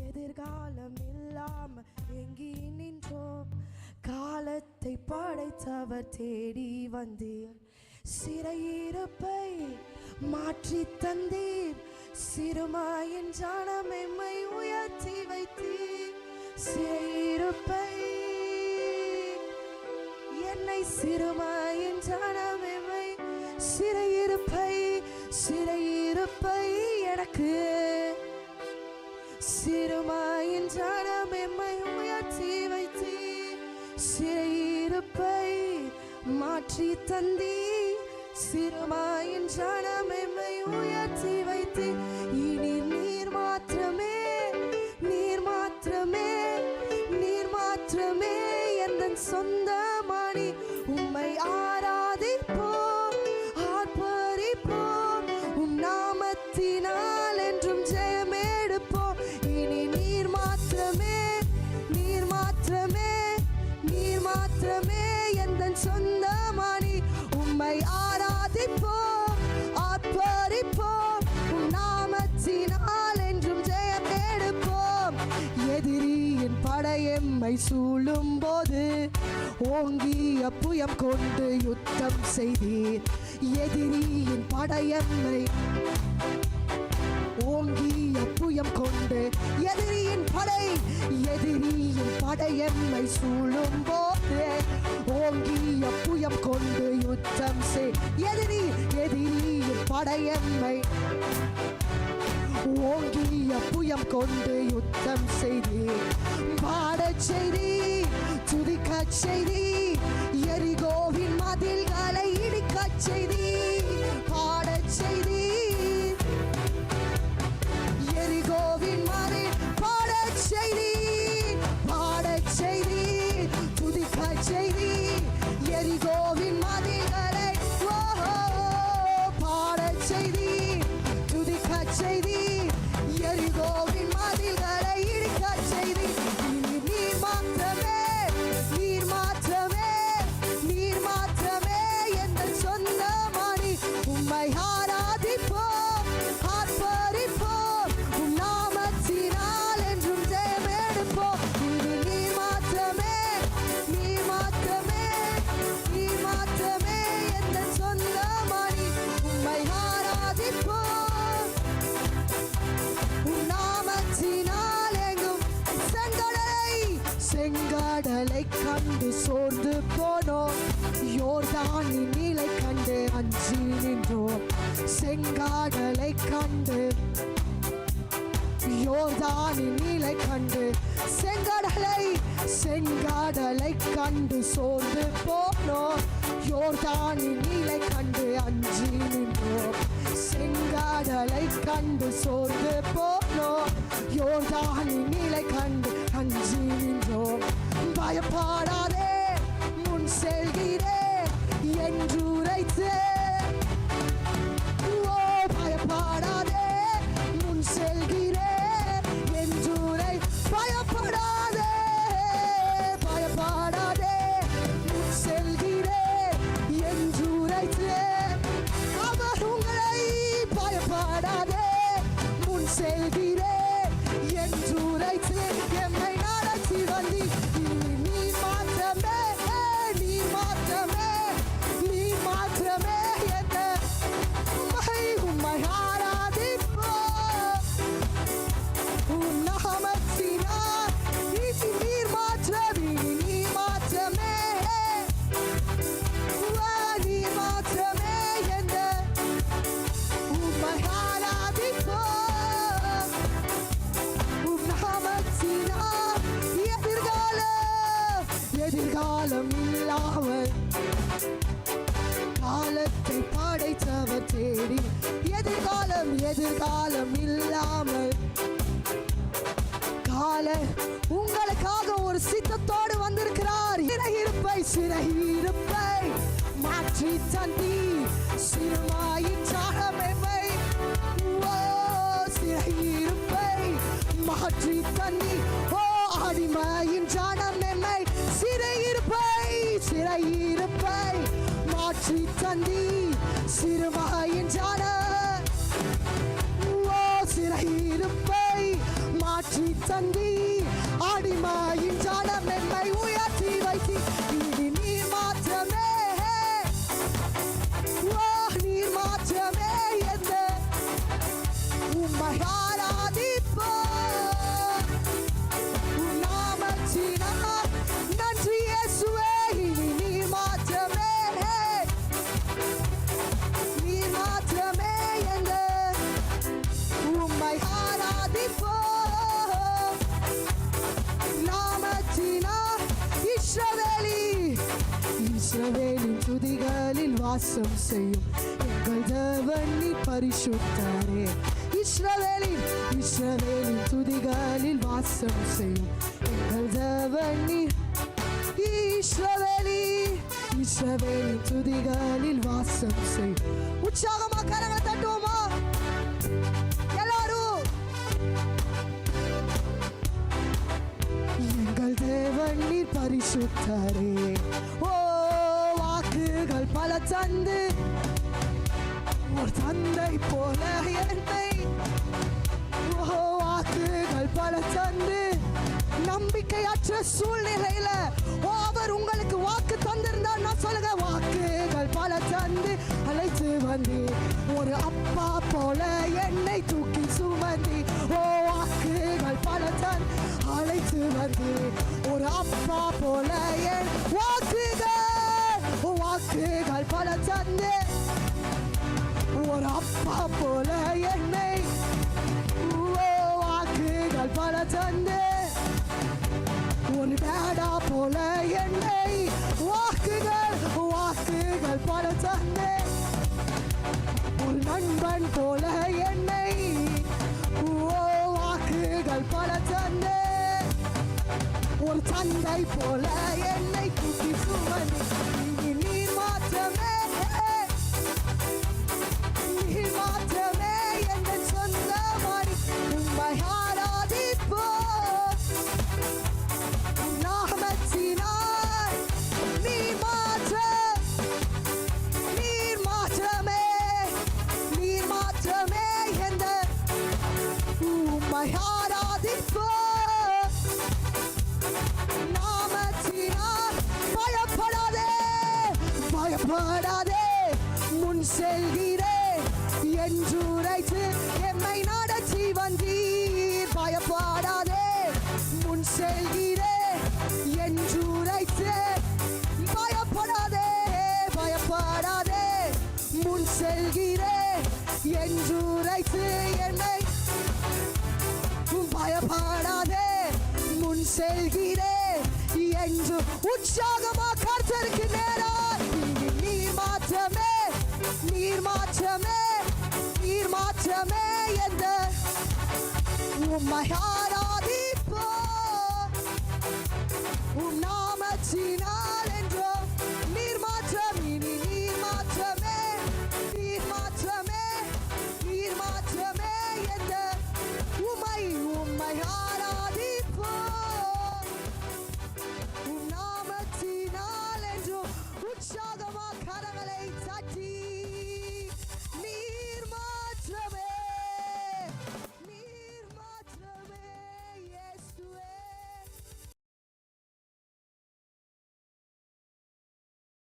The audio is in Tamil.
எதிர்காலம் இல்லாம எங்கி நின்றோம். காலத்தை படைத்தவர் தேடி வந்தீர். சிறையிருப்பை மாற்றி தந்தீர். சிறுமாயின் ஜனமெம்மை உயர்த்தி வைத்தீர். சிறையிருப்பை என்னை சிறுமாயின் ஜனமெம்மை சிறையிருப்பை சிறையிருப்பை எனக்கு சிறுமாயின் ஜனமெம்மை உயர்த்தி வைத்தீர். சிறையிருப்பை மாற்றி தந்தீர். சிறுமாயின் ஜனமெம்மை உயர்த்தி வைத்தீர். இனி நீர் மாத்திரமே நீர் மாத்திரமே நீர் மாத்திரமே எந்தன் சொந்தமானி. உம்மை ஆராதிப்போம் ஆர்ப்பரிப்போம். உம் நாமத்தினால் என்றும் ஜெயமெடுப்போம். இனி நீர் மாத்திரமே நீர் மாத்திரமே நீர் மாத்திரமே எந்தன் சொந்தமானி. உம்மை ஆராதிப்போம் ஆர்ப்பரிப்போம். உம் நாமத்தினால் என்றும் ஜெயமெடுப்போம். எதிரியின் படையெம்மை சூழும் போது ஓங்கிய புயம் கொண்டு யுத்தம் செய்தீர். எதிரியின் படையெம்மை ஓங்கிய புயம் கொண்டு எதிரியின் படையெம்மை சூழும் போது ஓங்கிய புயம் கொண்டு யுத்தம் செய். எதிரியின் படையெம்மை ஓங்கிய புயம் கொண்டு யுத்தம் செய்தீர். பாடச் செய்தி துதிக்கச் செய்தி எரிகோவின் மதில்களை இடிக்கச் செய்தி. பாடச் செய்தி எரிகோவின் மதில் பாடச் செய்தி பாடச் செய்தி துதிக்கச் செய்தி எரிகோவின் மதில்களை பாடச் செய்தி துதிக்கச் செய்தி எரிகோவின் மதில்களை இடிக்கச் செய்தி. நீர் மாத்திரமே நீர் மாத்திரமே நீர் மாத்திரமே எங்கள் சொந்தமானி. உம்மை ஆராதிப்போம் ஆர்ப்பரிப்போம். உம் நாமத்தினால் என்றும் ஜெயமெடுப்போம். நீர் மாத்திரமே நீர் மாத்திரமே நீர் மாத்திரமே எங்கள் சொந்தமானி. உம்மை ஆராதிப்போம் உம் நாமத்தினால் எங்கும். செங்கடலை கண்டு சோர்ந்து போனோம். யோர்தானின் நீலை கண்டு அஞ்சி நின்றோம். செங்கடலை கண்டு யோர்தானின் நீலை கண்டு செங்கடலை கண்டு சோர்ந்து போனோம். யோர்தானின் நீலை கண்டு அஞ்சி நின்றோம். செங்கடலை கண்டு சோர்ந்து போனோம். யோர்தானின் நீலை கண்டு அஞ்சி நின்றோம். பயப்படாதே முன் செல்கிறேன் என்று உரைத்தேன். ஓ பயப்படாதே முன் செல்கிறேன் என்று உரை. பயப்படாதே பயப்படாதே முன் செல்கிறேன் என்று உரைத்தேன். அவர் உங்களை பயப்படாதே முன் செல்கிறேன் என்று உரைத்தேன். எம்மை நடத்தி வந்தி நீர் மாத்திரமே நீர் மாத்திரமே நீர் மாத்திரமே என்ன உம்மை ஆராதிப்போம். உம் நாமத்தினால் நீர் மாத்திரமே நீர் மாத்திரமே நீர் மாத்திரமே என்ன உம்மை ஆராதிப்போம். உம் நாமத்தினால் எதிர்காலம் இல்லாமல் காலத்தை படைத்தவர் தேடி. எதிர்காலம் இல்லாமல் உங்களுக்காக ஒரு சித்தத்தோடு வந்திருக்கிறார். சிறையிருப்பை மாற்றி தந்தி சிறுமாயின் ஜனமெம்மை சிறையிருப்பை மாற்றி தந்தி. ஓ அடிமையின் ஜனமெம்மை சிறையிருப்பை மாற்றி தந்தி சிறுமாயின் ஜன சிறையிருப்பை மாற்றி தந்தி அடிமையின் ஜாலம் எம்மை உயர்த்தி வைத்தி இனி நீர் மாற்றமே நீர் மாற்றமே எந்த உம்மை ஆராதிப்போ நாமத்தினால் நன்றி இயேசுவே இனி நீர் மாற்றமே எந்த உம்மை ஆராதிப்போ நாமத்தினால் இஸ்ரவேலின் துதிகளில் வாசம் செய்யும் எங்கள் தேவன் நீர் பரிசுத்தரே இஸ்ரவேலின் துதிகளில் வாசம் செய்யும் எங்கள் தேவன் நீர் இஸ்ரவேலின் துதிகளில் வாசம் செய்யும் உற்சாகமா கரங்களை தட்டுவோமா எல்லாரும் எங்கள் தேவன் நீர் பரிசுத்தரே ஓ வாக்குகள் பல தந்து ஒரு தந்தை போல என்னை வாக்குகள் பல தந்து நம்பிக்கையற்ற சூழ்நிலையில அவர் உங்களுக்கு வாக்கு தந்திருந்தா நான் சொல்லுங்க வாக்குகள் பல தந்து அழைத்து வந்து ஒரு அப்பா போல என்னை தூக்கி சுமந்தி வாக்குகள் பல தந்து அழைத்து வந்து ஒரு அப்பா போல என் வாக்குகள் பல தந்து ஒரு அப்பா போல என்னை வாக்குகள் பல தந்து ஒரு பேடா போல என்னை வாக்குகள் பல தந்து ஒரு நண்பன் போல என்னை வாக்குகள் பல தந்து ஒரு தந்தை போல என்னை தூக்கி சுமந்து நீர் மாற்றமே என்ற சொந்த மாறி உம்மை ஆராதிப்போ நாமத்தினால் நீர் மாற்றமே என்ற உம்மை ஆராதிப்போ நாமத்தினால் பயப்படாதே முன் செல்கிறே என்றுரைத்து எம்மை நடத்தி வந்தீர் பயப்படாதே முன் செல்கிறே என்றுரைத்து பயப்படாதே முன் செல்கிறே என்றுரைத்து என்னை பயப்படாதே முன் செல்கிறே என்று உற்சாகமா கர்த்தருக்கு நேராய் நீர் மாற்றமே என்ற உம்மை ஆராதிப்போ நாமத்தினால்